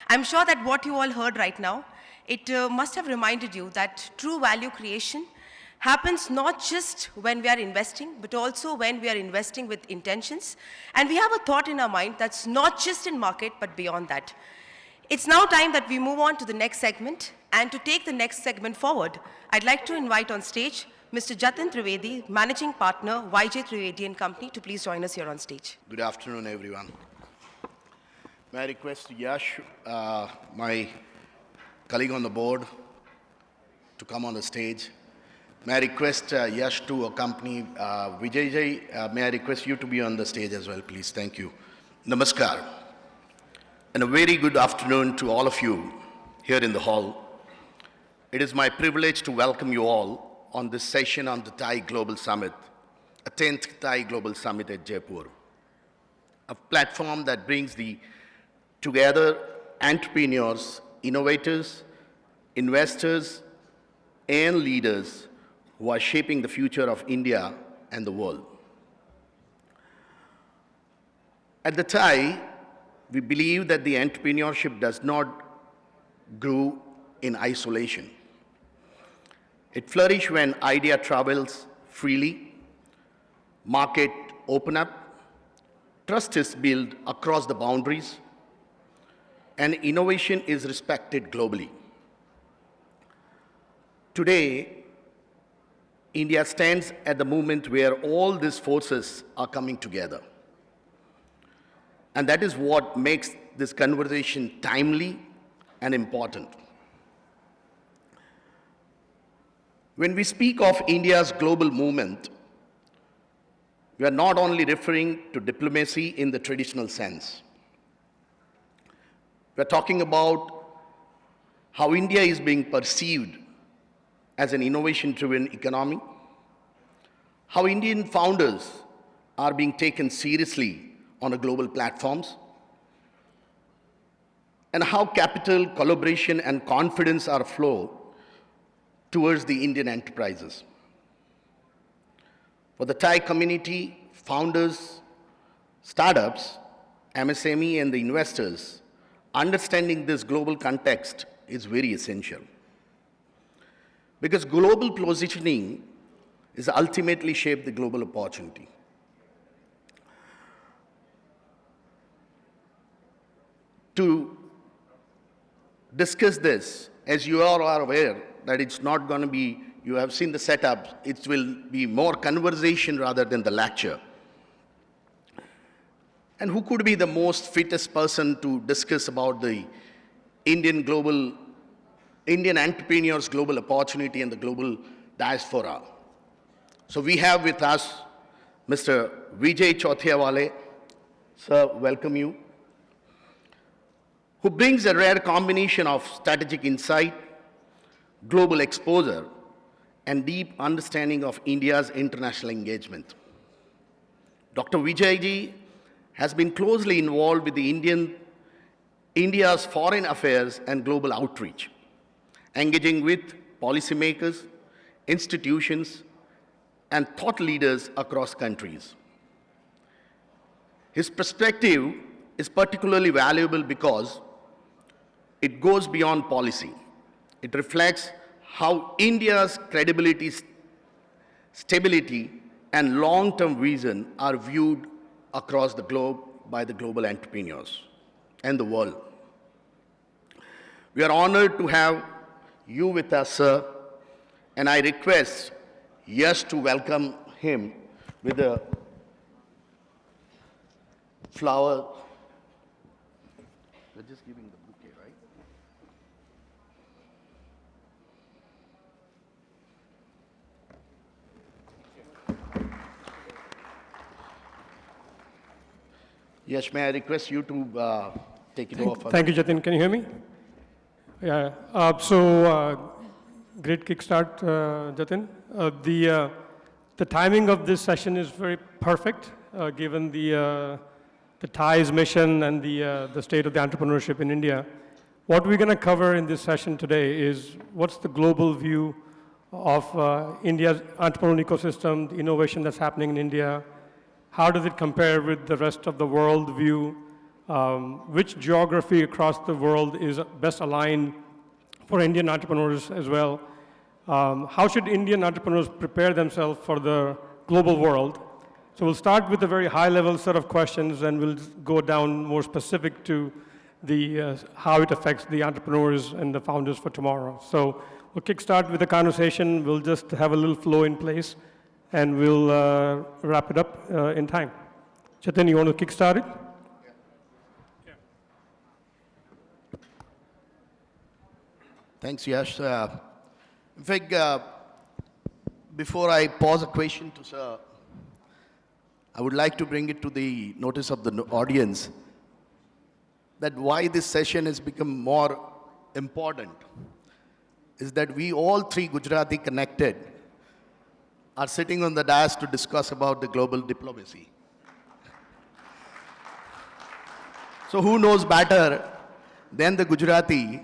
I'm sure that what you all heard right now, it must have reminded you that true value creation happens not just when we are investing, but also when we are investing with intentions. And we have a thought in our mind that's not just in market, but beyond that. It's now time that we move on to the next segment. And to take the next segment forward, I'd like to invite on stage Mr. Jatin Trivedi, Managing Partner, Vijay Trivedi and Company, to please join us here on stage. Good afternoon, everyone. May I request Yash, my colleague on the board, to come on the stage. May I request Yash to accompany Vijay. May I request you to be on the stage as well, please. Thank you. Namaskar. And a very good afternoon to all of you here in the hall. It is my privilege to welcome you all on this session on the TiE Global Summit, a 10th TiE Global Summit at Jaipur, a platform that brings together entrepreneurs, innovators, investors, and leaders who are shaping the future of India and the world. At the TiE, we believe that the entrepreneurship does not grow in isolation. It flourishes when idea travels freely, market open up, trust is built across the boundaries, and innovation is respected globally. Today, India stands at the moment where all these forces are coming together. And that is what makes this conversation timely and important. When we speak of India's global movement, we are not only referring to diplomacy in the traditional sense. We are talking about how India is being perceived as an innovation-driven economy, how Indian founders are being taken seriously on a global platforms, and how capital, collaboration, and confidence are flow towards the Indian enterprises. For the TiE community, founders, startups, MSME, and the investors, understanding this global context is very essential. Because global positioning is ultimately shape the global opportunity. To discuss this, as you all are aware, that it's not going to be, you have seen the setup, it will be more conversation rather than the lecture. And who could be the most fittest person to discuss about the Indian entrepreneurs' global opportunity and the global diaspora? So we have with us Mr. Vijay Chauthaiwale. Sir, welcome you. Who brings a rare combination of strategic insight, global exposure, and deep understanding of India's international engagement. Dr. Vijay ji has been closely involved with India's foreign affairs and global outreach, engaging with policymakers, institutions, and thought leaders across countries. His perspective is particularly valuable because it goes beyond policy. It reflects how India's credibility, stability, and long-term vision are viewed across the globe by the global entrepreneurs and the world. We are honored to have you with us, sir, and I request Yash to welcome him with a flower. We're just giving the bouquet, right? Yes, may I request you to take it over? Thank you, Jatin. Can you hear me? Yeah. Great kickstart, Jatin. The timing of this session is very perfect, given the TiE's mission and the state of the entrepreneurship in India. What we're going to cover in this session today is what's the global view of India's entrepreneurial ecosystem, the innovation that's happening in India. How does it compare with the rest of the world view? which geography across the world is best aligned for Indian entrepreneurs as well. How should Indian entrepreneurs prepare themselves for the global world? So we'll start with a very high-level set of questions, and we'll go down more specific to the how it affects the entrepreneurs and the founders for tomorrow. So we'll kickstart with the conversation. We'll just have a little flow in place, and we'll wrap it up in time. Jatin, you want to kickstart it? Thanks, Yash. In fact, before I pose a question to Sir, I would like to bring it to the notice of the audience that why this session has become more important is that we all three Gujarati connected are sitting on the dais to discuss about the global diplomacy. So who knows better than the Gujarati?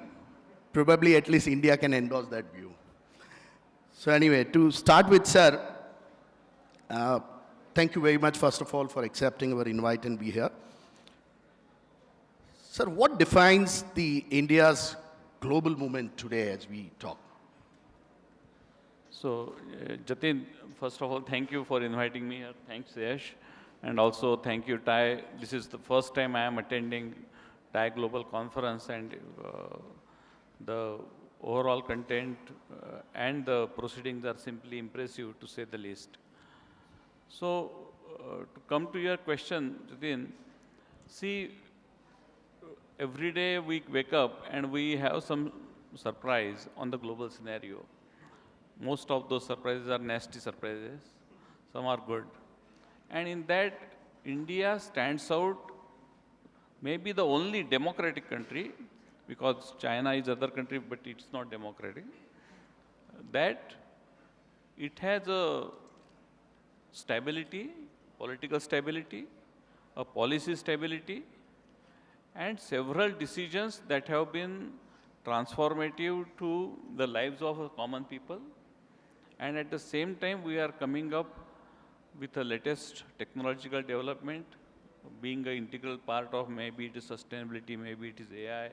Probably at least India can endorse that view. So anyway, to start with, Sir, thank you very much, first of all, for accepting our invite and be here. Sir, what defines the India's global movement today as we talk? So, Jatin, first of all, thank you for inviting me here. Thanks, Yash. And also, thank you, TiE. This is the first time I am attending TiE Global Conference, and the overall content and the proceedings are simply impressive, to say the least. So, to come to your question, Jatin, see, every day we wake up and we have some surprise on the global scenario. Most of those surprises are nasty surprises. Some are good. And in that, India stands out, maybe the only democratic country, because China is other country, but it's not democratic, that it has a stability, political stability, a policy stability, and several decisions that have been transformative to the lives of common people. And at the same time, we are coming up with the latest technological development, being an integral part of maybe it is sustainability, maybe it is AI,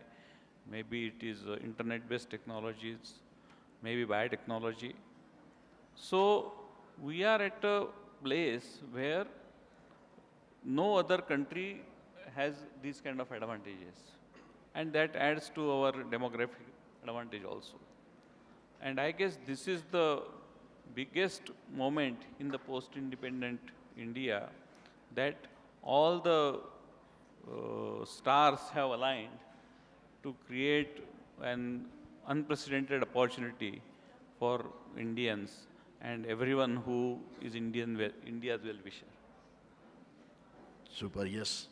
maybe it is internet-based technologies, maybe biotechnology. So we are at a place where no other country has these kind of advantages. And that adds to our demographic advantage also. And I guess this is the biggest moment in the post-independent India that all the stars have aligned to create an unprecedented opportunity for Indians and everyone who is India's well-wisher. Super, yes.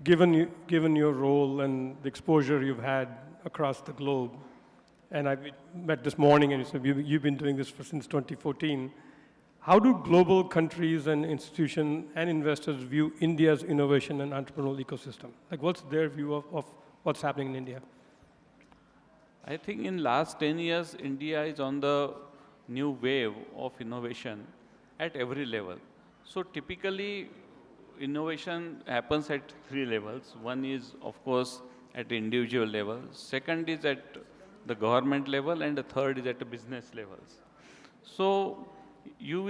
Given your role and the exposure you've had across the globe, and I met this morning and you said you've been doing this since 2014, how do global countries and institutions and investors view India's innovation and entrepreneurial ecosystem? Like, what's their view of what's happening in India? I think in last 10 years, India is on the new wave of innovation at every level. So typically, innovation happens at three levels. One is, of course, at the individual level. Second is at the government level, and the third is at the business levels. So you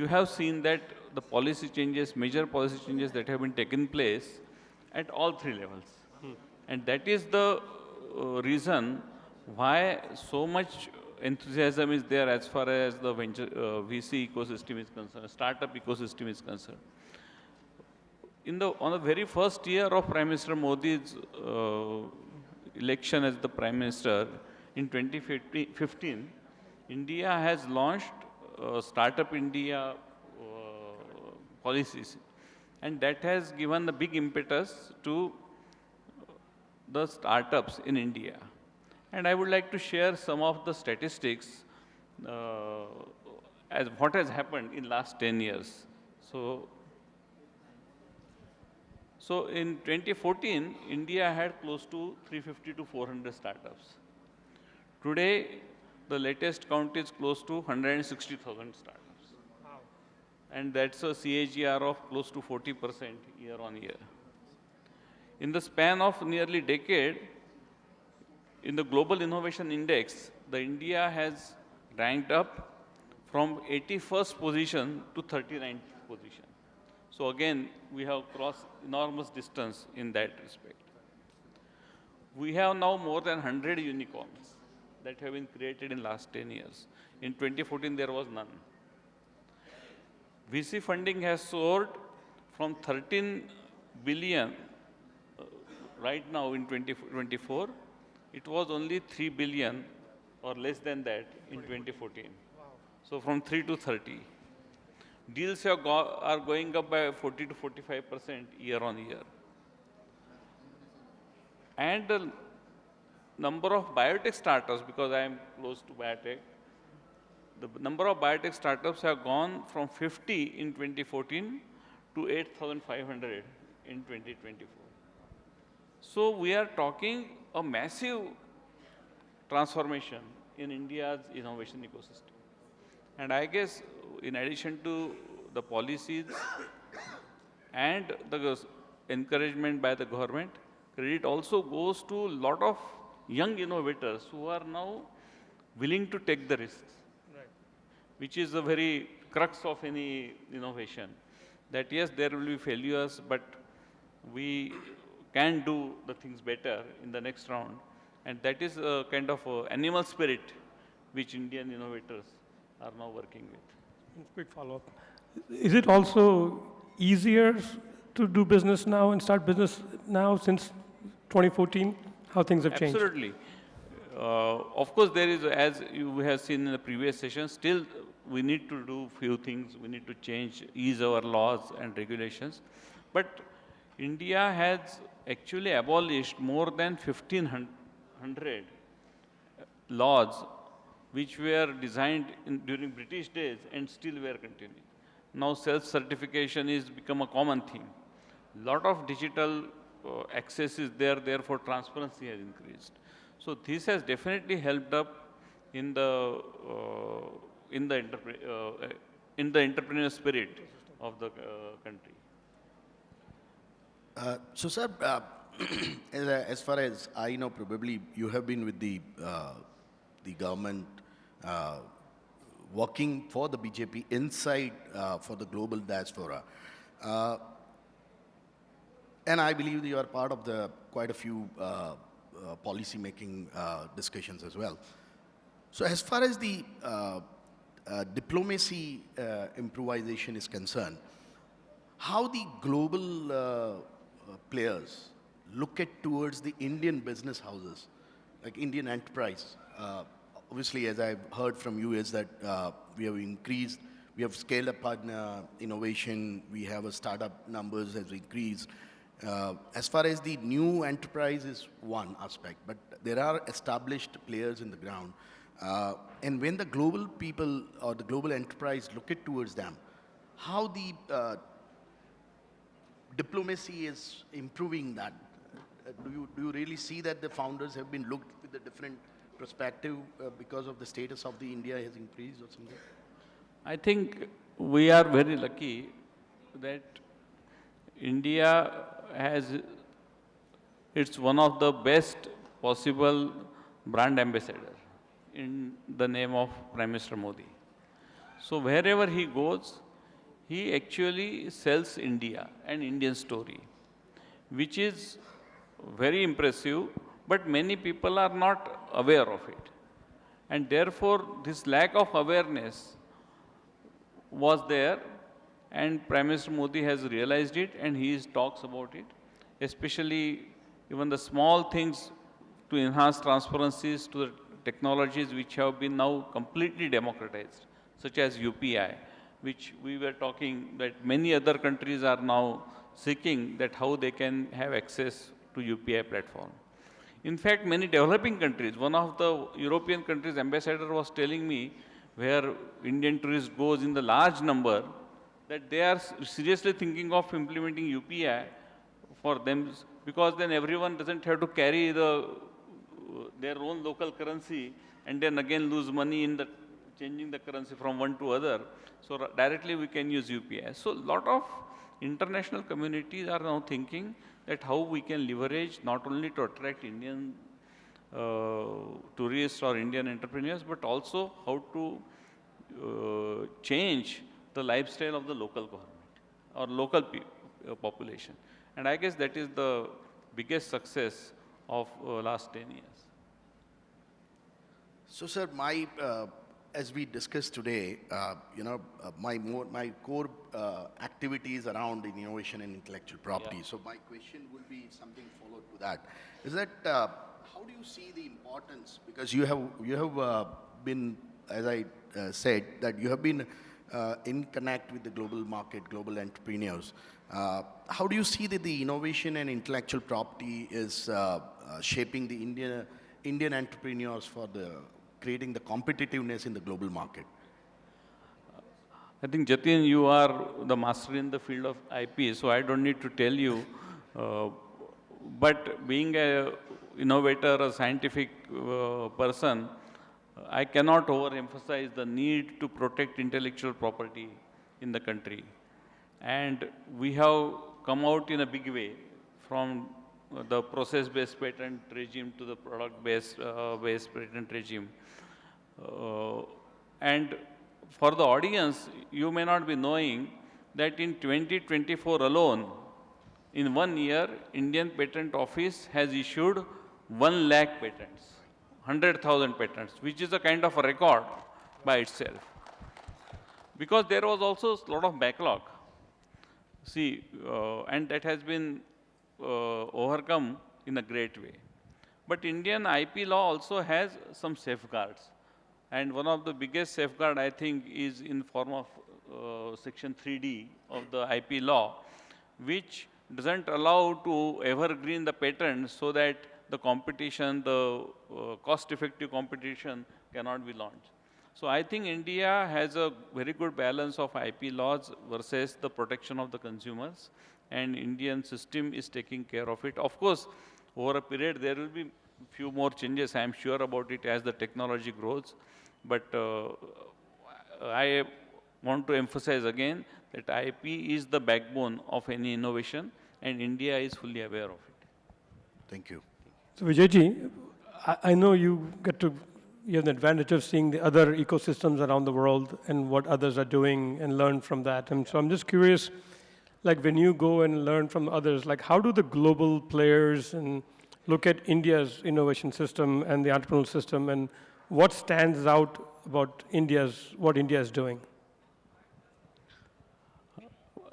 have seen that the policy changes, major policy changes that have been taken place at all three levels. And that is the reason why so much enthusiasm is there as far as the venture VC ecosystem is concerned, startup ecosystem is concerned. On the very first year of Prime Minister Modi's election as the Prime Minister in 2015, India has launched Startup India policies, and that has given the big impetus to the startups in India. And I would like to share some of the statistics as what has happened in last 10 years. So in 2014, India had close to 350 to 400 startups. Today, the latest count is close to 160,000 startups. Wow. and that's a CAGR of close to 40% year on year. In the span of nearly decade, in the Global Innovation Index, the India has ranked up from 81st position to 39th position. So again, we have crossed enormous distance in that respect. We have now more than 100 unicorns that have been created in last 10 years. In 2014, there was none. VC funding has soared from 13 billion right now in 2024. It was only 3 billion or less than that in 2014. So from 3 to 30. Deals are going up by 40 to 45% year on year. And the number of biotech startups, because I am close to biotech, the number of biotech startups have gone from 50 in 2014 to 8,500 in 2024. So we are talking a massive transformation in India's innovation ecosystem. And I guess in addition to the policies and the encouragement by the government, credit also goes to a lot of young innovators who are now willing to take the risks, which is the very crux of any innovation. That yes, there will be failures, but we can do the things better in the next round. And that is a kind of animal spirit which Indian innovators are now working with. Quick follow-up. Is it also easier to do business now and start business now since 2014? How things have changed? Absolutely. Of course, there is, as you have seen in the previous session, still we need to do few things. We need to ease our laws and regulations. But India has actually abolished more than 1,500 laws which were designed during British days and still were continuing. Now self-certification is become a common thing. Lot of digital access is there, therefore transparency has increased. So this has definitely helped up in the entrepreneurial spirit of the country. So, sir, as far as I know, probably you have been with the government working for the BJP inside for the global diaspora. And I believe you are part of quite a few policy making discussions as well. So as far as the diplomacy improvisation is concerned, how the global players look at towards the Indian business houses, like Indian enterprise. Obviously, as I've heard from you, is that we have scaled up partner innovation, we have a startup numbers has increased. As far as the new enterprise is one aspect, but there are established players in the ground. And when the global people or the global enterprise look at towards them, how the diplomacy is improving that? Do you really see that the founders have been looked with a different perspective because of the status of the India has increased or something? I think we are very lucky that India it's one of the best possible brand ambassador in the name of Prime Minister Modi. So wherever he goes, he actually sells India and Indian story, which is very impressive, but many people are not aware of it. And therefore, this lack of awareness was there, and Prime Minister Modi has realized it, and he talks about it, especially even the small things to enhance transparencies to the technologies which have been now completely democratized, such as UPI, which we were talking that many other countries are now seeking that how they can have access to UPI platform. In fact, many developing countries, one of the European countries' ambassador was telling me where Indian tourists goes in the large number, that they are seriously thinking of implementing UPI for them, because then everyone doesn't have to carry their own local currency and then again lose money in the changing the currency from one to other. So directly we can use UPI. So lot of international communities are now thinking that how we can leverage not only to attract Indian tourists or Indian entrepreneurs, but also how to change the lifestyle of the local government or local population. And I guess that is the biggest success of last 10 years. So, sir, as we discussed today, my core activities around innovation and intellectual property. Yeah. So, my question would be something followed to that. Is that how do you see the importance? Because you have been, as I said, that you have been in connect with the global market, global entrepreneurs. How do you see that the innovation and intellectual property is shaping the Indian entrepreneurs for creating the competitiveness in the global market? I think, Jatin, you are the master in the field of IP, so I don't need to tell you. But being a innovator, a scientific person, I cannot overemphasize the need to protect intellectual property in the country. And we have come out in a big way from the process-based patent regime to the product-based patent regime. And for the audience, you may not be knowing that in 2024 alone, in 1 year, Indian Patent Office has issued 1 lakh patents, 100,000 patents, which is a kind of a record by itself. Because there was also a lot of backlog. See, and that has been overcome in a great way. But Indian IP law also has some safeguards. And one of the biggest safeguard, I think, is in form of section 3D of the IP law, which doesn't allow to evergreen the patent so that the competition, the cost-effective competition cannot be launched. So I think India has a very good balance of IP laws versus the protection of the consumers, and Indian system is taking care of it. Of course, over a period, there will be few more changes, I am sure about it, as the technology grows. But I want to emphasize again that IP is the backbone of any innovation, and India is fully aware of it. Thank you. So Vijayji, I know you have the advantage of seeing the other ecosystems around the world and what others are doing and learn from that. And so I'm just curious, like when you go and learn from others, like how do the global players and look at India's innovation system and the entrepreneurial system, and what stands out about what India is doing?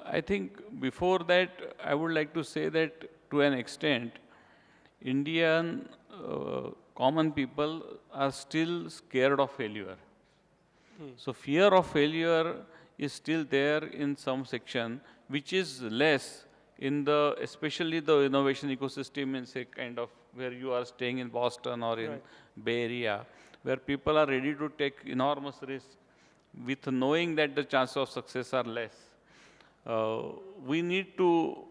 I think before that, I would like to say that to an extent, Indian common people are still scared of failure. So fear of failure is still there in some section, which is less in especially the innovation ecosystem in say kind of where you are staying in Boston or in Bay Area, where people are ready to take enormous risks with knowing that the chances of success are less. We need to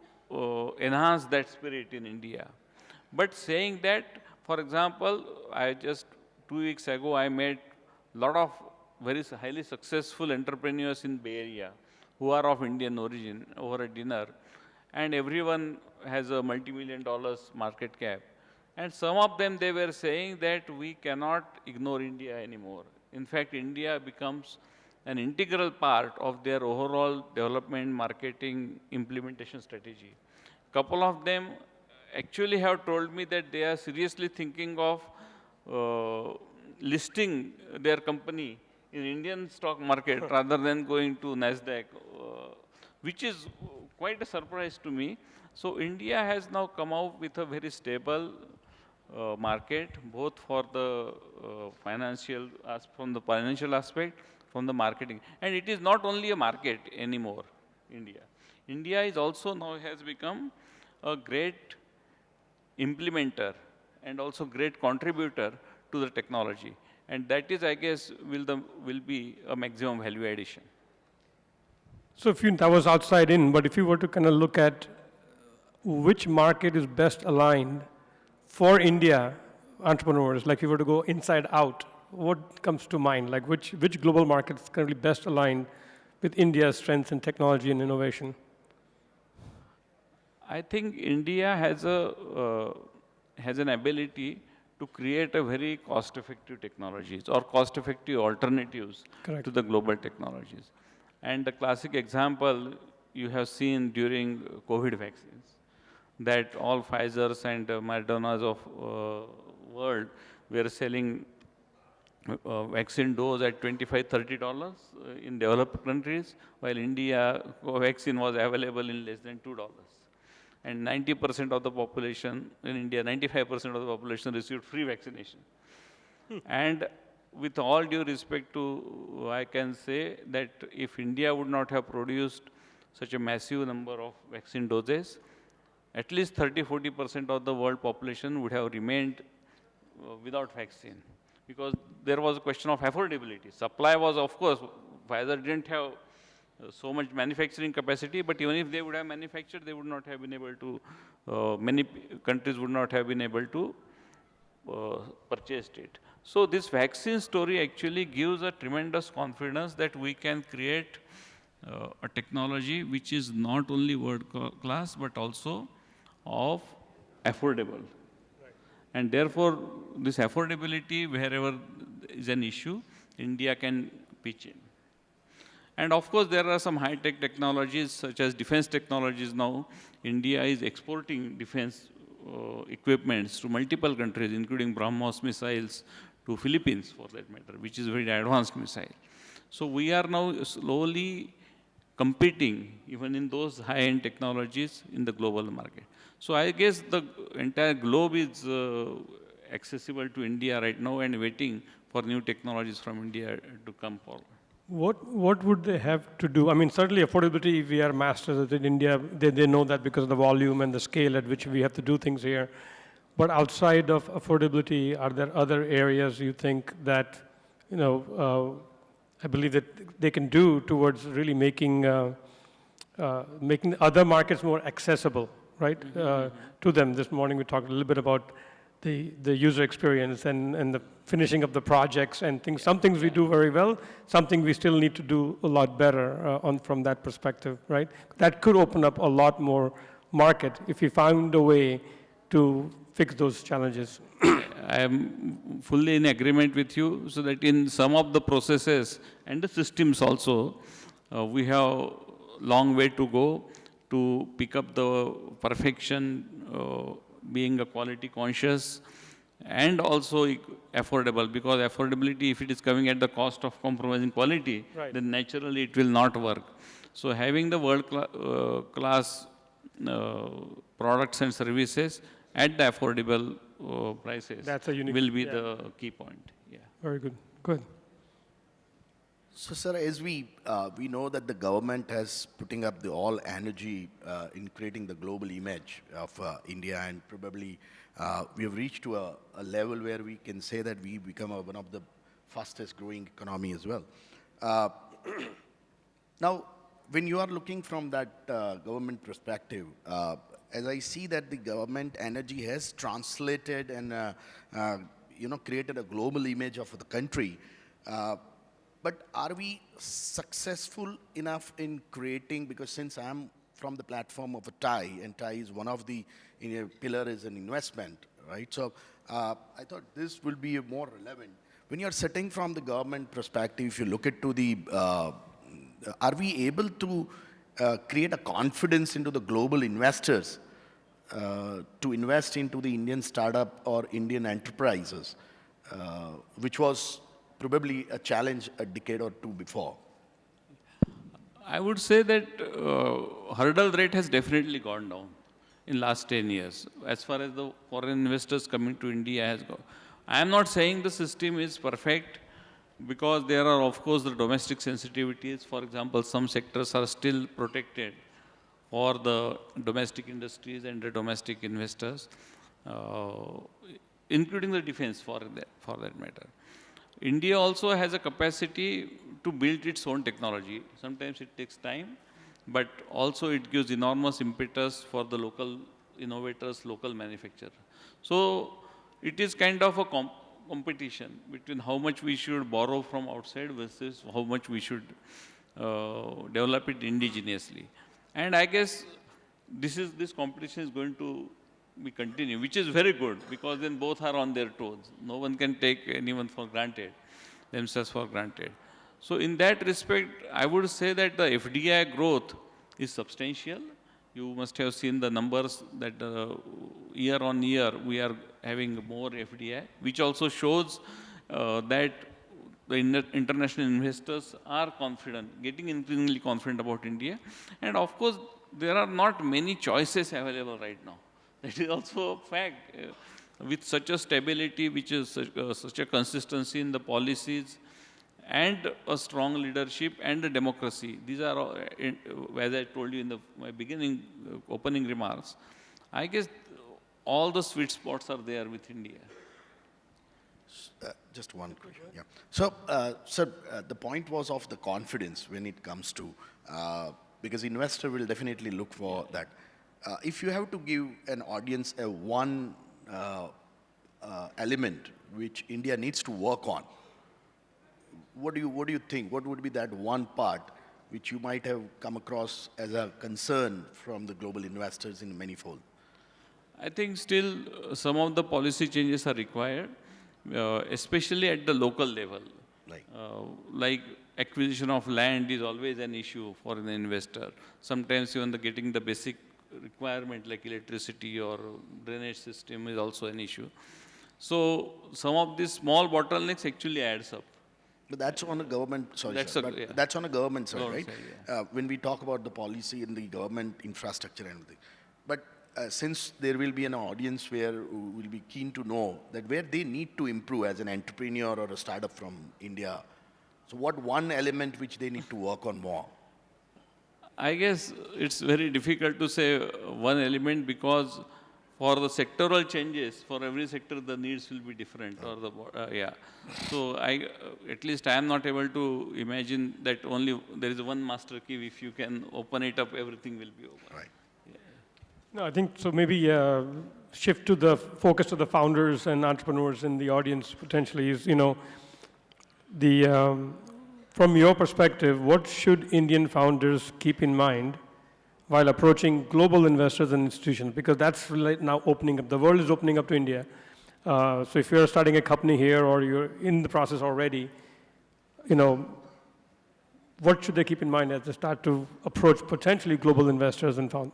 enhance that spirit in India. But saying that, for example, I just 2 weeks ago, I met a lot of very highly successful entrepreneurs in Bay Area who are of Indian origin over a dinner, and everyone has a multi-million dollars market cap. And some of them, they were saying that we cannot ignore India anymore. In fact, India becomes an integral part of their overall development, marketing, implementation strategy. Couple of them actually have told me that they are seriously thinking of listing their company in Indian stock market rather than going to NASDAQ, which is quite a surprise to me. So India has now come out with a very stable market, both for the from the financial aspect, from the marketing. And it is not only a market anymore, India. India is also now has become a great implementer and also great contributor to the technology. And that is, I guess, will be a maximum value addition. So that was outside in, but if you were to kind of look at which market is best aligned for India entrepreneurs, like if you were to go inside out, what comes to mind? Like which global market is currently best aligned with India's strengths in technology and innovation? I think India has an ability to create a very cost-effective technologies or cost-effective alternatives Correct. to the global technologies. And the classic example you have seen during COVID vaccines, that all Pfizer's and Moderna's of world were selling vaccine dose at $25, $30 in developed countries, while India vaccine was available in less than $2. And 90% of the population in India, 95% of the population received free vaccination. And with all due respect to, I can say that if India would not have produced such a massive number of vaccine doses, at least 30-40% of the world population would have remained without vaccine, because there was a question of affordability. Supply was, of course, Pfizer didn't have so much manufacturing capacity, but even if they would have manufactured, they would not have been able to, countries would not have been able to purchased it. So this vaccine story actually gives a tremendous confidence that we can create a technology which is not only world class, but also of affordable. And therefore, this affordability, wherever is an issue, India can pitch in. And of course, there are some high-tech technologies, such as defense technologies now. India is exporting defense equipments to multiple countries, including BrahMos missiles to Philippines, for that matter, which is a very advanced missile. So we are now slowly competing, even in those high-end technologies, in the global market. So I guess the entire globe is accessible to India right now and waiting for new technologies from India to come forward. What would they have to do? I mean, certainly affordability, we are masters at it in India. They know that because of the volume and the scale at which we have to do things here. But outside of affordability, are there other areas you think that, I believe that they can do towards really making other markets more accessible, right, to them? This morning we talked a little bit about the user experience and the finishing of the projects and things. Some things we do very well, something we still need to do a lot better from that perspective, right? That could open up a lot more market if we found a way to fix those challenges. I am fully in agreement with you, so that in some of the processes and the systems also, we have long way to go to pick up the perfection, being a quality conscious and also affordable, because affordability, if it is coming at the cost of compromising quality, Right. then naturally it will not work. So having the world class products and services at the affordable prices That's a unique- will be yeah. the key point. Yeah. Very good. Good. So, sir, as we know that the government has putting up the all energy in creating the global image of India, and probably we have reached to a level where we can say that we become one of the fastest growing economy as well. Now, when you are looking from that government perspective, as I see that the government energy has translated and created a global image of the country. But are we successful enough in creating, because since I'm from the platform of a TiE, and TiE is one of the pillar is an investment, right? So I thought this will be more relevant. When you're sitting from the government perspective, if you look at to the, are we able to create a confidence into the global investors to invest into the Indian startup or Indian enterprises, which was probably a challenge a decade or two before? I would say that hurdle rate has definitely gone down in last 10 years as far as the foreign investors coming to India has gone. I am not saying the system is perfect, because there are of course the domestic sensitivities. For example, some sectors are still protected for the domestic industries and the domestic investors, including the defense for that matter. India also has a capacity to build its own technology. Sometimes it takes time, but also it gives enormous impetus for the local innovators, local manufacturers. So it is kind of a competition between how much we should borrow from outside versus how much we should develop it indigenously. And I guess this competition is going to be continued, which is very good because then both are on their toes. No one can take anyone for granted, themselves for granted. So in that respect, I would say that the FDI growth is substantial. You must have seen the numbers that year on year we are having more FDI, which also shows that the international investors are confident, getting increasingly confident about India. And of course, there are not many choices available right now. That is also a fact. With such a stability, which is such a consistency in the policies, and a strong leadership and a democracy. These are, as I told you in my beginning opening remarks, I guess all the sweet spots are there with India. Just one question. Yeah. So, sir, the point was of the confidence when it comes to, because investor will definitely look for that. If you have to give an audience a one element which India needs to work on, what do you think? What would be that one part which you might have come across as a concern from the global investors in manifold? I think still some of the policy changes are required, especially at the local level. Like acquisition of land is always an issue for an investor. Sometimes even getting the basic requirement like electricity or drainage system is also an issue. So some of these small bottlenecks actually adds up. But that's on a government, sorry, That's sir, a- but yeah. that's on a government side, Government right? side, When we talk about the policy and the government infrastructure and everything. But since there will be an audience where who will be keen to know that where they need to improve as an entrepreneur or a startup from India, so what one element which they need to work on more? I guess it's very difficult to say one element because for the sectoral changes, for every sector the needs will be different or yeah. So at least I am not able to imagine that only there is one master key. If you can open it up, everything will be over. Right. No, I think so. Maybe shift to the focus to the founders and entrepreneurs in the audience potentially is, the from your perspective, what should Indian founders keep in mind while approaching global investors and institutions? Because that's really now opening up. The world is opening up to India. So if you're starting a company here or you're in the process already, what should they keep in mind as they start to approach potentially global investors and founders?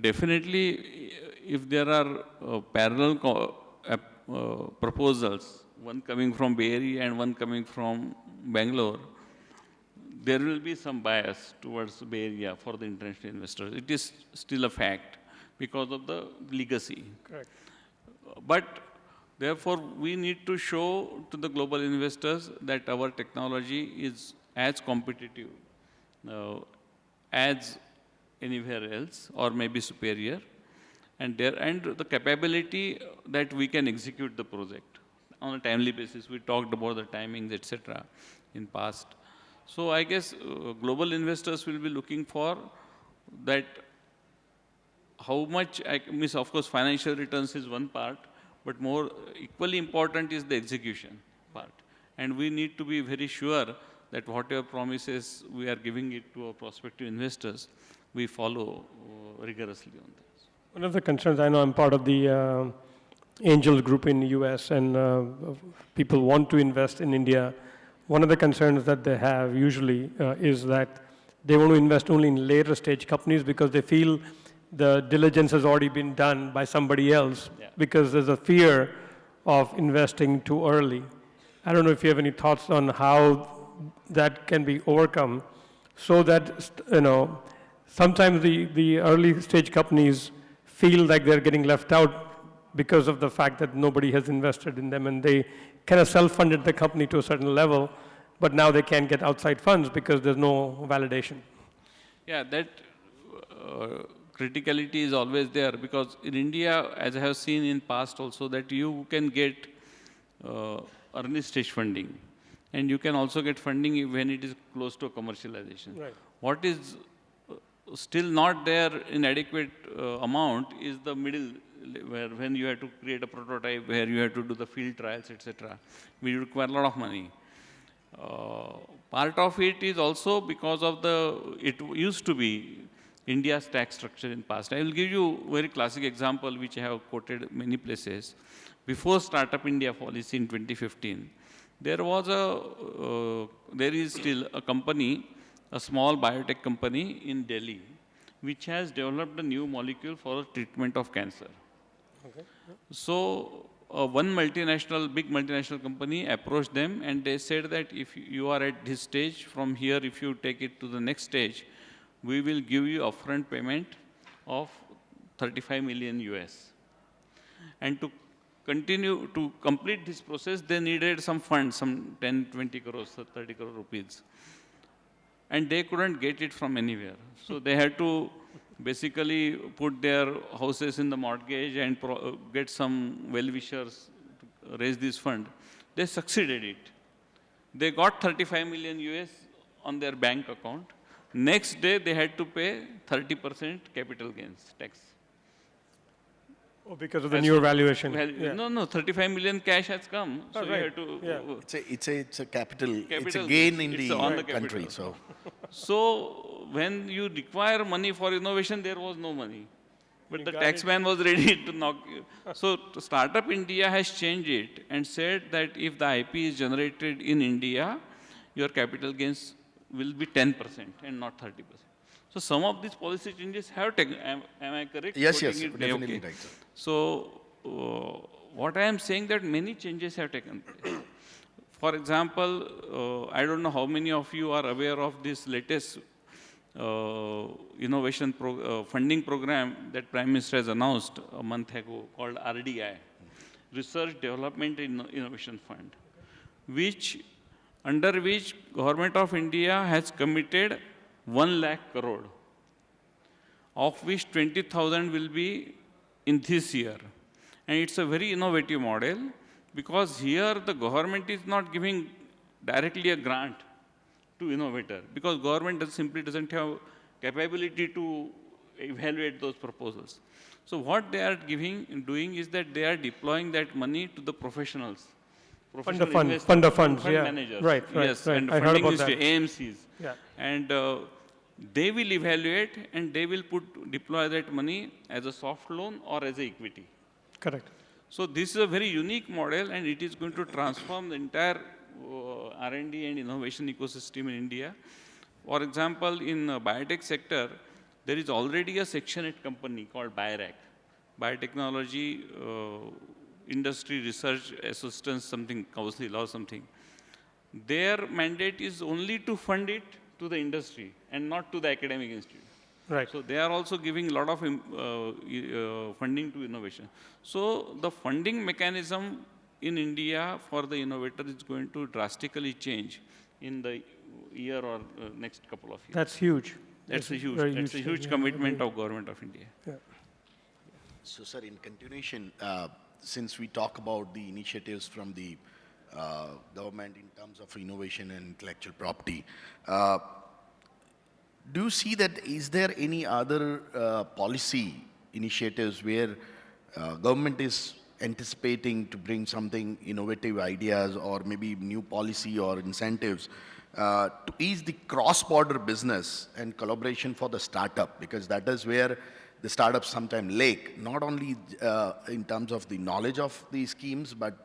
Definitely, if there are parallel proposals, one coming from Bay Area and one coming from Bangalore, there will be some bias towards Bay Area for the international investors. It is still a fact because of the legacy. Correct. But therefore, we need to show to the global investors that our technology is as competitive as anywhere else or maybe superior, and the capability that we can execute the project on a timely basis. We talked about the timings, etc. in past. So I guess global investors will be looking for that how much, of course, financial returns is one part, but more equally important is the execution part. And we need to be very sure that whatever promises we are giving it to our prospective investors, we follow rigorously on this. One of the concerns, I know I'm part of the angel group in the US and people want to invest in India. One of the concerns that they have usually is that they want to invest only in later stage companies because they feel the diligence has already been done by somebody else because there's a fear of investing too early. I don't know if you have any thoughts on how that can be overcome so that, sometimes the early stage companies feel like they're getting left out because of the fact that nobody has invested in them and they kind of self-funded the company to a certain level, but now they can't get outside funds because there's no validation. Yeah, that criticality is always there because in India, as I have seen in past also, that you can get early stage funding and you can also get funding when it is close to commercialization. Right. What is still not there in adequate amount is the middle where when you have to create a prototype, where you have to do the field trials, etc. We require a lot of money. Part of it is also because of it used to be India's tax structure in past. I will give you a very classic example which I have quoted many places. Before Startup India policy in 2015, there is still a company, a small biotech company in Delhi, which has developed a new molecule for treatment of cancer. Okay. So big multinational company approached them and they said that if you are at this stage, from here, if you take it to the next stage, we will give you upfront payment of 35 million US. And to complete this process, they needed some funds, some 10, 20 crores, 30 crore rupees. And they couldn't get it from anywhere. So they had to basically put their houses in the mortgage and get some well-wishers to raise this fund. They succeeded it. They got 35 million US on their bank account. Next day, they had to pay 30% capital gains tax. Oh, because of the newer valuation. Yeah. No, 35 million cash has come. So you have to. Yeah. It's a capital. It's a Capital gain gains. in It's the on the country. capital. So when you require money for innovation, there was no money. But the taxman was ready to knock you. So Startup India has changed it and said that if the IP is generated in India, your capital gains will be 10% and not 30%. So some of these policy changes have taken, am I correct? Yes, Okay. definitely right, sir. So what I am saying that many changes have taken place. For example, I don't know how many of you are aware of this latest innovation funding program that Prime Minister has announced a month ago called RDI, Research Development Innovation Fund, under which Government of India has committed 1 lakh crore, of which 20,000 will be in this year. And it's a very innovative model because here the government is not giving directly a grant to innovator because government simply doesn't have capability to evaluate those proposals. So what they are doing is that they are deploying that money to the professionals. Fund of funds, yeah. Managers. Right. Yes, right. and I heard funding about is that. to AMCs. Yeah. And they will evaluate and they will deploy that money as a soft loan or as a equity. Correct. So this is a very unique model and it is going to transform the entire R&D and innovation ecosystem in India. For example, in biotech sector, there is already a Section 8 company called BIRAC, Biotechnology Industry Research Assistance something, Council or something. Their mandate is only to fund it to the industry and not to the academic institute. Right. So they are also giving a lot of funding to innovation. So the funding mechanism in India for the innovator is going to drastically change in the year or next couple of years. That's huge. That's a huge thing, commitment of Government of India. Yeah. So, sir, in continuation, since we talk about the initiatives from the government in terms of innovation and intellectual property, do you see that is there any other policy initiatives where government is anticipating to bring something innovative ideas or maybe new policy or incentives to ease the cross-border business and collaboration for the startup, because that is where the startups sometimes lack, not only in terms of the knowledge of the schemes, but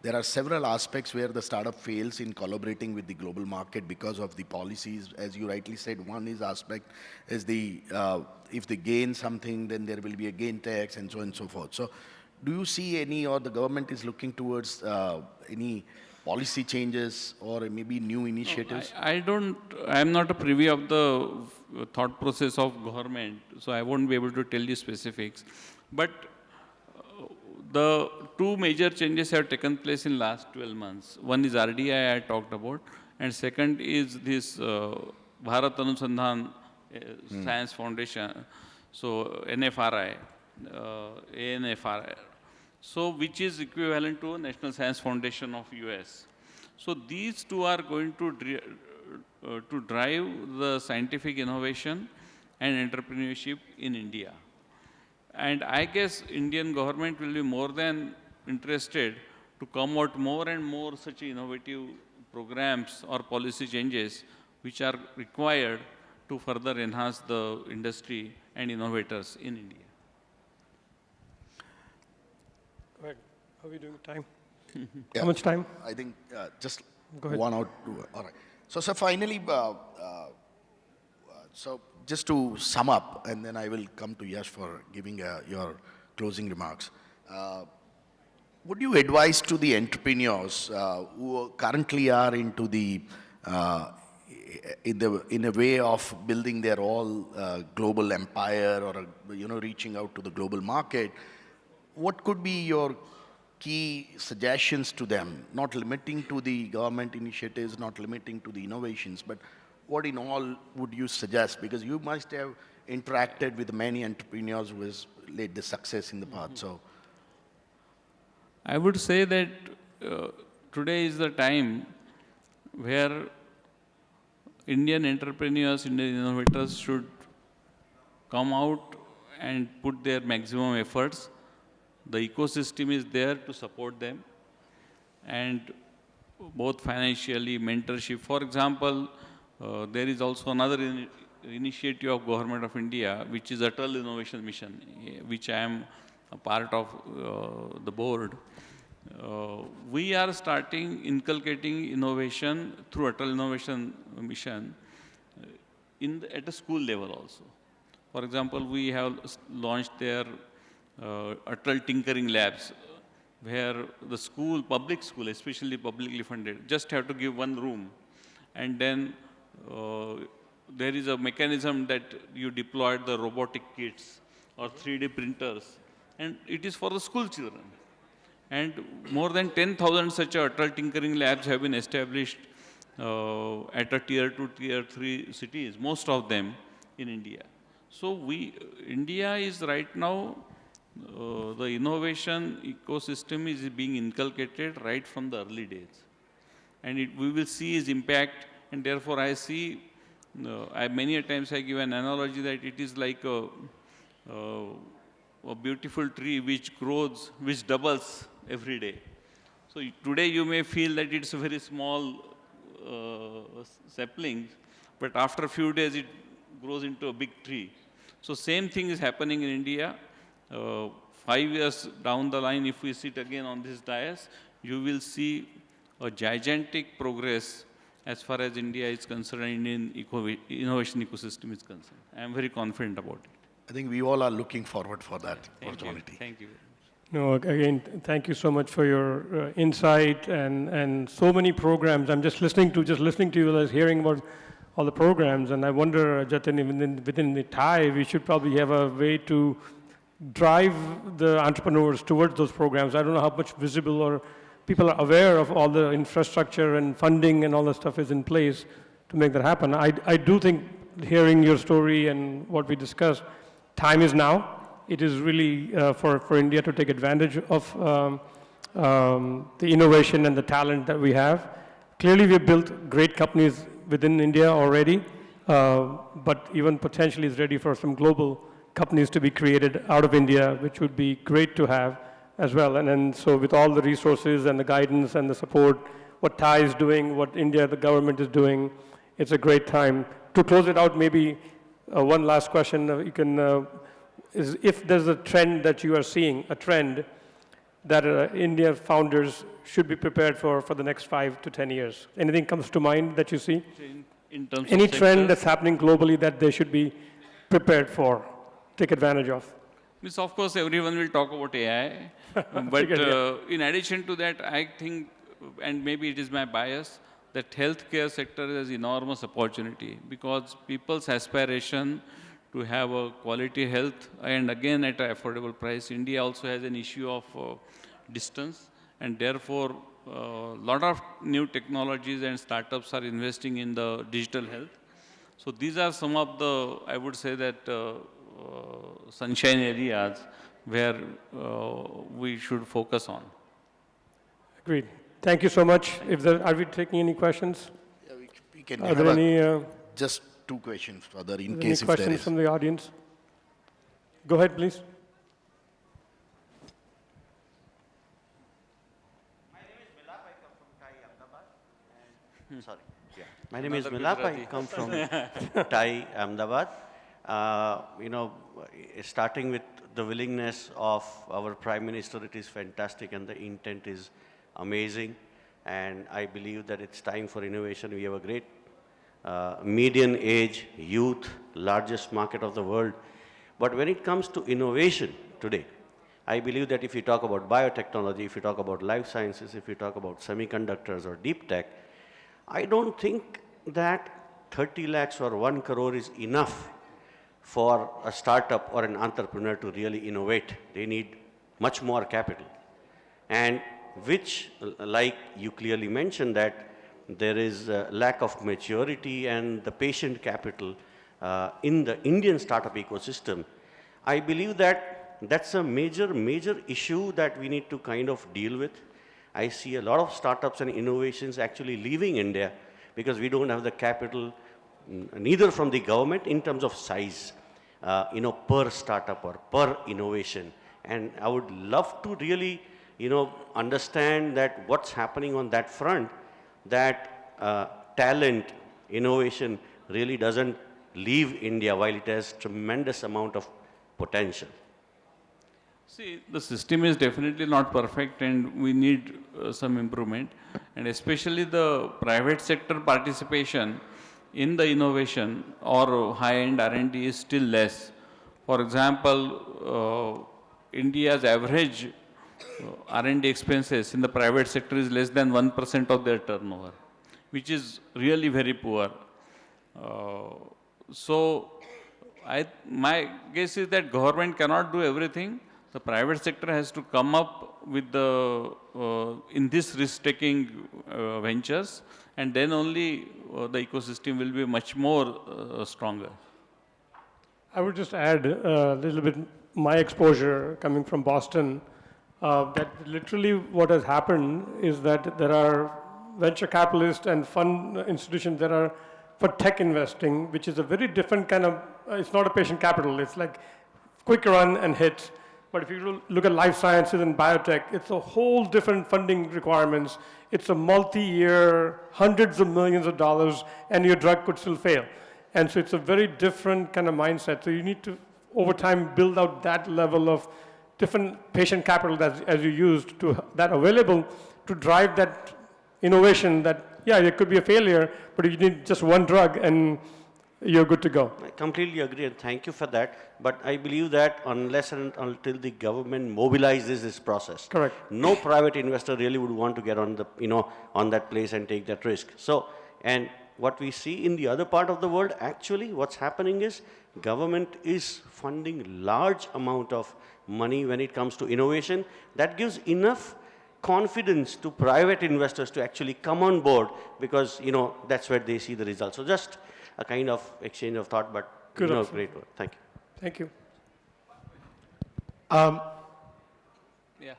there are several aspects where the startup fails in collaborating with the global market because of the policies. As you rightly said, one is aspect is the, if they gain something, then there will be a gain tax and so on and so forth. So do you see any, or the government is looking towards any policy changes or maybe new initiatives? I'm not a privy of the thought process of government, so I won't be able to tell you specifics. But the two major changes have taken place in last 12 months. One is RDI I talked about, and second is this Bharat Anusandhan Science Foundation, so NFRI, ANFRI, so which is equivalent to a National Science Foundation of US. So these two are going to drive the scientific innovation and entrepreneurship in India. And I guess Indian government will be more than interested to come out more and more such innovative programs or policy changes which are required to further enhance the industry and innovators in India. Go ahead. How are we doing with time? Yeah. How much time? I think just Go ahead. one or two. All right. So finally, so just to sum up, and then I will come to Yash for giving your closing remarks. Would you advise to the entrepreneurs who currently are into the in a way of building their all global empire or reaching out to the global market? What could be your key suggestions to them, not limiting to the government initiatives, not limiting to the innovations, but what in all would you suggest? Because you must have interacted with many entrepreneurs who has led the success in the past. So, I would say that today is the time where Indian entrepreneurs, Indian innovators should come out and put their maximum efforts. The ecosystem is there to support them, and both financially, mentorship. For example, there is also another initiative of Government of India, which is Atal Innovation Mission, which I am a part of the board. We are starting inculcating innovation through Atal Innovation Mission at a school level also. For example, we have launched their Atal Tinkering Labs, where the school, public school, especially publicly funded, just have to give one room, and then there is a mechanism that you deploy the robotic kits or 3D printers, and it is for the school children. And more than 10,000 such Atal Tinkering Labs have been established at a tier 2, tier 3 cities, most of them in India. So India is right now, the innovation ecosystem is being inculcated right from the early days. And we will see its impact, and therefore I see, many a times I give an analogy that it is like a beautiful tree which grows, which doubles every day. So today you may feel that it's a very small sapling, but after a few days it grows into a big tree. So same thing is happening in India. 5 years down the line, if we sit again on this dais, you will see a gigantic progress as far as India is concerned, Indian innovation ecosystem is concerned. I am very confident about it. I think we all are looking forward for that opportunity. Thank you. No, again, thank you so much for your insight and so many programs. I'm just listening to you, I was hearing about all the programs, and I wonder, Jatin, even within the TiE, we should probably have a way to drive the entrepreneurs towards those programs. I don't know how much visible or people are aware of all the infrastructure and funding and all that stuff is in place to make that happen. I do think, hearing your story and what we discussed, time is now. It is really for India to take advantage of the innovation and the talent that we have. Clearly, we've built great companies within India already, but even potentially is ready for some global companies to be created out of India, which would be great to have as well. And so with all the resources and the guidance and the support, what TiE is doing, what India, the government is doing, it's a great time. To close it out, maybe one last question you can, is if there's a trend that you are seeing, a trend that India founders should be prepared for the next 5 to 10 years. Anything comes to mind that you see? In terms Any of trend sectors, that's happening globally that they should be prepared for, take advantage of? Means of course everyone will talk about AI, but in addition to that, I think, and maybe it is my bias, that healthcare sector is enormous opportunity because people's aspiration to have a quality health and again at an affordable price. India also has an issue of distance, and therefore a lot of new technologies and startups are investing in the digital health. So these are some of the, I would say that sunshine areas where we should focus on. Agreed. Thank you so much. Are we taking any questions? Yeah, we can Are have there any just 2 questions further in any case if there questions is. from the audience? Go ahead, please. Sorry. Yeah. My name is Another Milap. I Gujarati. come from TiE, Ahmedabad. You know, starting with the willingness of our Prime Minister, it is fantastic and the intent is amazing. And I believe that it's time for innovation. We have a great median age, youth, largest market of the world. But when it comes to innovation today, I believe that if you talk about biotechnology, if you talk about life sciences, if you talk about semiconductors or deep tech, I don't think that 30 lakhs or 1 crore is enough for a startup or an entrepreneur to really innovate. They need much more capital. And which, like you clearly mentioned, that there is a lack of maturity and the patient capital in the Indian startup ecosystem. I believe that that's a major issue that we need to kind of deal with. I see a lot of startups and innovations actually leaving India because we don't have the capital, neither from the government in terms of size, per startup or per innovation. And I would love to really, understand that what's happening on that front, that talent, innovation really doesn't leave India while it has tremendous amount of potential. See, the system is definitely not perfect and we need some improvement. And especially the private sector participation in the innovation or high-end R&D is still less. For example, India's average R&D expenses in the private sector is less than 1% of their turnover, which is really very poor. Uh, so, my guess is that government cannot do everything. The private sector has to come up with the in this risk-taking ventures, and then only the ecosystem will be much more stronger. I would just add a little bit my exposure coming from Boston, that literally what has happened is that there are venture capitalists and fund institutions that are for tech investing, which is a very different kind of, it's not a patient capital, it's like quick run and hit. But if you look at life sciences and biotech, it's a whole different funding requirements. It's a multi-year, hundreds of millions of dollars, and your drug could still fail. And so it's a very different kind of mindset. So you need to, over time, build out that level of different patient capital that, as you used, to that available to drive that innovation that, yeah, it could be a failure, but you need just one drug and you're good to go. I completely agree and thank you for that. But I believe that unless and until the government mobilizes this process, Correct. no private investor really would want to get on the, on that place and take that risk. So, and what we see in the other part of the world, actually what's happening is government is funding large amount of money when it comes to innovation. That gives enough confidence to private investors to actually come on board because, that's where they see the results. So just a kind of exchange of thought, but Good answer. great work. Thank you. Thank you. Yeah.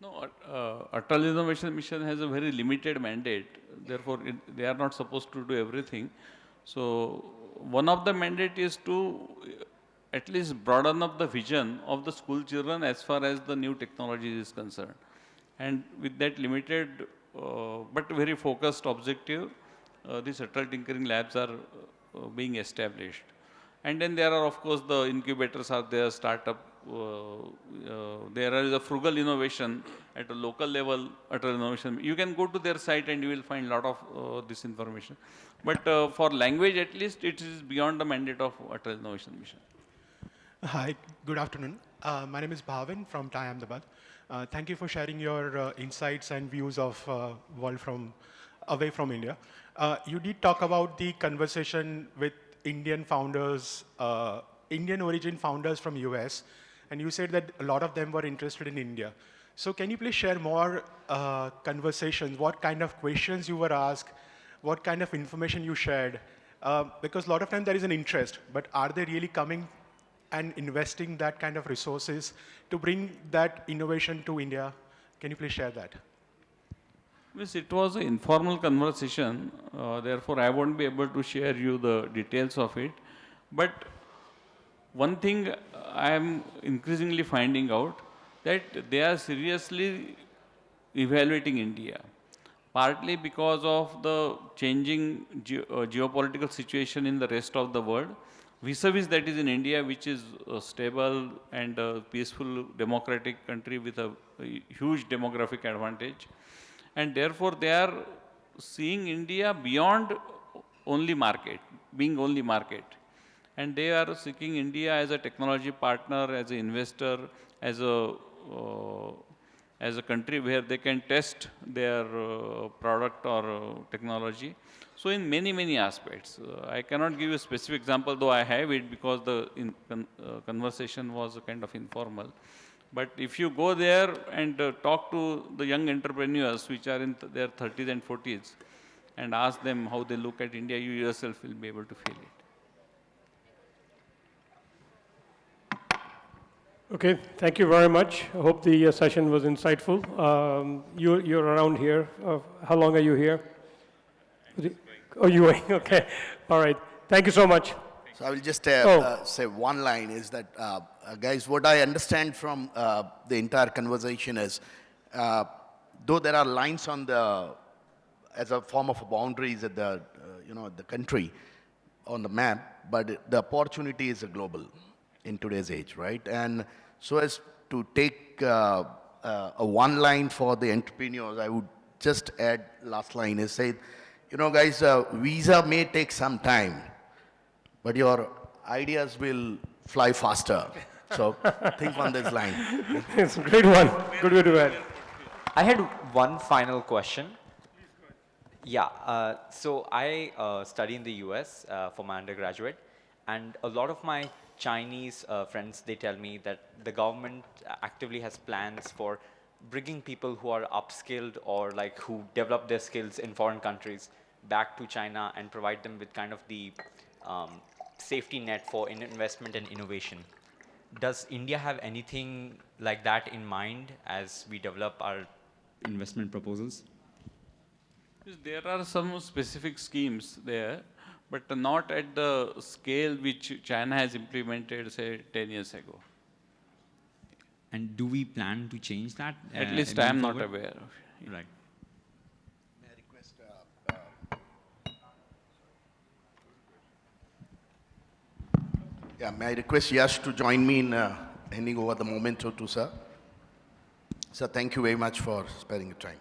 No, Atal Innovation Mission has a very limited mandate. Therefore, they are not supposed to do everything. So, one of the mandate is to at least broaden up the vision of the school children as far as the new technology is concerned. And with that limited but very focused objective, these Atal Tinkering Labs are being established. And then there are, of course, the incubators are there, startup. There is a frugal innovation at a local level, Atal Innovation. You can go to their site and you will find a lot of this information. But for language, at least, it is beyond the mandate of Atal Innovation Mission. Hi, good afternoon. My name is Bhavin from TiE Ahmedabad. Thank you for sharing your insights and views of world from away from India. You did talk about the conversation with Indian founders, Indian origin founders from US, and you said that a lot of them were interested in India. So can you please share more conversations, what kind of questions you were asked, what kind of information you shared? Because a lot of times there is an interest, but are they really coming and investing that kind of resources to bring that innovation to India? Can you please share that? Miss, it was an informal conversation, therefore I won't be able to share you the details of it. But one thing I am increasingly finding out that they are seriously evaluating India, partly because of the changing geopolitical situation in the rest of the world, vis-a-vis that is in India, which is a stable and a peaceful democratic country with a huge demographic advantage. And therefore, they are seeing India beyond only market, being only market. And they are seeking India as a technology partner, as an investor, as uh, as a country where they can test their product or technology. So in many, many aspects, I cannot give you a specific example, though I have it because the conversation was kind of informal. But if you go there and talk to the young entrepreneurs which are in their 30s and 40s and ask them how they look at India, you yourself will be able to feel it. Okay, thank you very much. I hope the session was insightful. You're around here. How long are you here? Oh, you were, okay. All right. Thank you so much. So I will just Oh. say one line is that, guys, what I understand from the entire conversation is, though there are lines on the, as a form of boundaries at the, the country on the map, but the opportunity is global in today's age, right? And so as to take a one line for the entrepreneurs, I would just add last line is say, guys, visa may take some time, but your ideas will fly faster. So think on this line. It's a great one. Good way to add. I had one final question. Yeah, so I study in the US for my undergraduate, and a lot of my Chinese friends, they tell me that the government actively has plans for bringing people who are upskilled or like who develop their skills in foreign countries back to China and provide them with kind of the safety net for investment and innovation. Does India have anything like that in mind as we develop our investment proposals? Yes, there are some specific schemes there, but not at the scale which China has implemented, say, 10 years ago. And do we plan to change that? At least I am not aware of it. Right. May I request, may I request Yash to join me in handing over the memento to sir? Sir, thank you very much for sparing your time.